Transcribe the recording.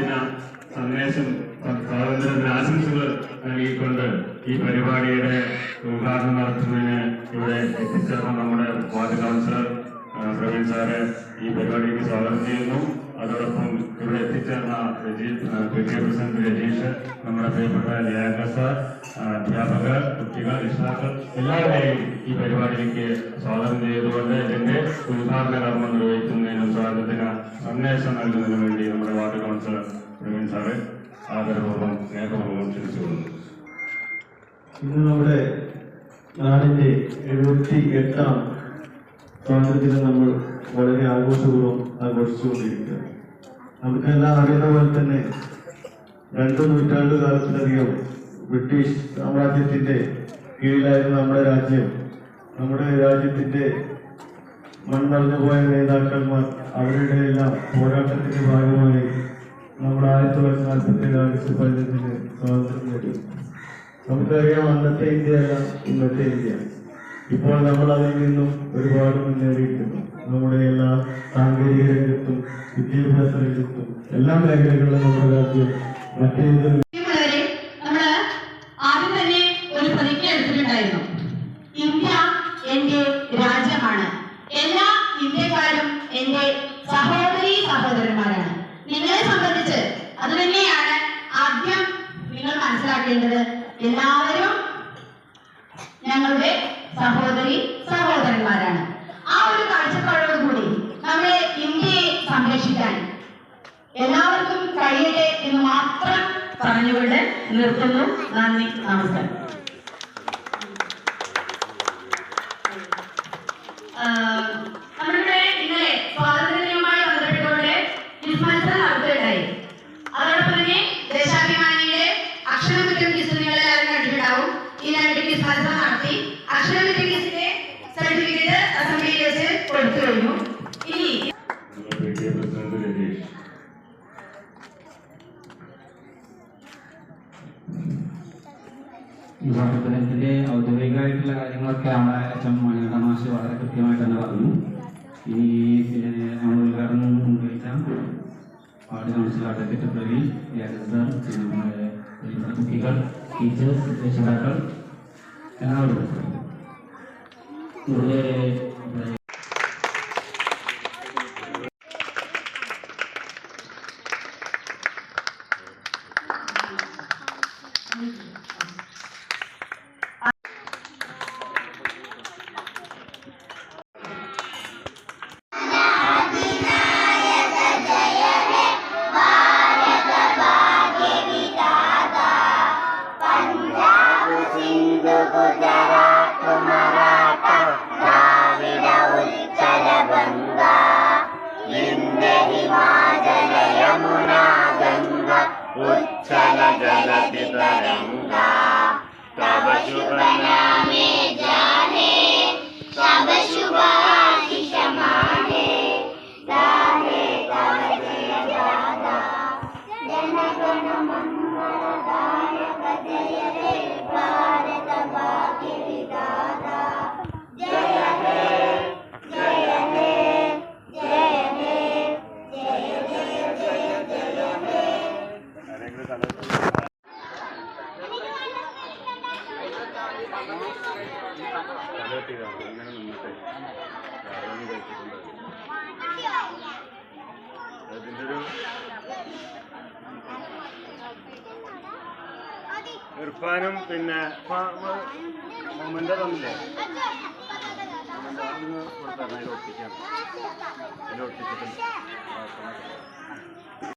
സ്വാതന്ത്ര്യദിന സന്ദേശം സ്വാതന്ത്ര്യദിന ആശംസകൾ നൽകിക്കൊണ്ട് ഈ പരിപാടിയുടെ ഉദ്ഘാടനം നടത്തുന്നതിന് ഇവിടെ എത്തിച്ചേർന്ന നമ്മുടെ വാർഡ് കൗൺസിലർ പ്രവീൺ സാറ് ഈ പരിപാടിക്ക് സ്വാഗതം ചെയ്യുന്നു. അതോടൊപ്പം ഇവിടെ എത്തിച്ചേർന്ന പ്രസിഡന്റ് രജീഷ്, നമ്മുടെ പ്രിയപ്പെട്ട ലിയാഖ സാർ, അധ്യാപകർ, കുട്ടികൾ, രക്ഷിതാക്കൾ എല്ലാവരെയും ഈ പരിപാടിയിലേക്ക് സ്വാഗതം ചെയ്തുകൊണ്ട് ഇതിന്റെ ഉദ്ഘാടന കർമ്മം നിർവഹിക്കുന്നതിനും സ്വാഗതത്തിന് സന്ദേശം നൽകുന്നതിനും വേണ്ടി നമ്മുടെ വാർഡ് കൗൺസിലർ പ്രവീൺ സാറ് ആദരപൂർവ്വം സ്നേഹപൂർവ്വം ക്ഷണിച്ചുകൊള്ളുന്നു. ഇന്ന് നമ്മുടെ നാടിന്റെ 78ാം സ്വാതന്ത്ര്യദിനം നമ്മൾ വളരെ ആഘോഷപൂർവ്വം ആഘോഷിച്ചുകൊണ്ടിരിക്കുകയാണ്. നമുക്കെല്ലാം അറിയുന്ന പോലെ തന്നെ 2 നൂറ്റാണ്ട് കാലത്തിലധികം ബ്രിട്ടീഷ് സാമ്രാജ്യത്തിന്റെ കീഴിലായിരുന്ന നമ്മുടെ രാജ്യം, നമ്മുടെ രാജ്യത്തിന്റെ മൺമറഞ്ഞുപോയ നേതാക്കന്മാർ അവരുടെ എല്ലാം പോരാട്ടത്തിന്റെ ഭാഗമായി നമ്മൾ 1947 ആഗസ്റ്റ് 15 സ്വാതന്ത്ര്യം നേടി. നമുക്കറിയാം, അന്നത്തെ ഇന്ത്യയല്ല ഇന്നത്തെ ഇന്ത്യ. ഇപ്പോൾ നമ്മൾ അതിൽ നിന്നും ഒരുപാട് മുന്നേറിയിട്ടുണ്ട്. നമ്മുടെ എല്ലാ സാങ്കേതിക രംഗത്തും വിദ്യാഭ്യാസ രംഗത്തും എല്ലാ മേഖലകളിലും നമ്മുടെ രാജ്യം മറ്റേത് ആദ്യം തന്നെ ഒരു പ്രതിജ്ഞ എടുത്തിട്ടുണ്ടായിരുന്നു. ഇന്ത്യ എന്റെ രാജ്യമാണ്, എല്ലാ ഇന്ത്യക്കാരും എന്റെ സഹോദരീ സഹോദരന്മാരാണ്. നിങ്ങളെ സംബന്ധിച്ച് അത് തന്നെയാണ് ആദ്യം നിങ്ങൾ മനസ്സിലാക്കേണ്ടത്. എല്ലാവരും ഞങ്ങളുടെ സഹോദരി സഹോദരന്മാരാണ്. ആ ഒരു കാഴ്ചപ്പാടോടുകൂടി നമ്മുടെ ഇന്ത്യയെ സംരക്ഷിക്കാൻ എല്ലാവർക്കും കഴിയട്ടെ എന്ന് മാത്രം പറഞ്ഞുകൊണ്ട് നിർത്തുന്നു. നന്ദി, നമസ്കാരം. നമ്മളിവിടെ ഇന്നലെ സ്വാതന്ത്ര്യദിനവുമായി ബന്ധപ്പെട്ടുകൊണ്ട് ക്വിസ് മത്സരം നടത്തുകയുണ്ടായി. അതോടൊപ്പം തന്നെ ദേശാഭിമാനിയുടെ അക്ഷരമുറ്റം ക്വിസ് നിങ്ങളെല്ലാവരും കണ്ടിട്ടുണ്ടാവും. ഈ 2 ക്വിസ് മത്സരം നടത്തി അക്ഷരമുറ്റം ക്വിസിന്റെ സർട്ടിഫിക്കറ്റ് അസംബ്ലിയിൽ വെച്ച് കൊടുത്തു കഴിഞ്ഞു. ഇനി ഈ സ്വാതന്ത്ര്യത്തിന്റെ ഔദ്യോഗികമായിട്ടുള്ള കാര്യങ്ങളൊക്കെ നമ്മുടെ മണികണ്ഠൻ മാഷ് വളരെ കൃത്യമായിട്ട് തന്നെ പറഞ്ഞു. ഇനി നമ്മൾ ഉദ്ഘാടനം നിർവഹിച്ച ward councillor advocate Praveen, sir, നമ്മുടെ കുട്ടികൾ, ടീച്ചേഴ്സ്, രക്ഷിതാക്കൾ എല്ലാവരും ഇവിടെ उच्छल जलति तरंगा तब शुभ नामे जाने तब शुभ आशीष माने गाहे तब जय दादा जन गण मंगलदायक जय हे भारत भाग्य विधाता जय हे जय हे जय हे जय जय जय जय हे ഇർഫാനും പിന്നെ മൊമന്റെ തന്നില്ലേ ഒട്ടിക്കാം.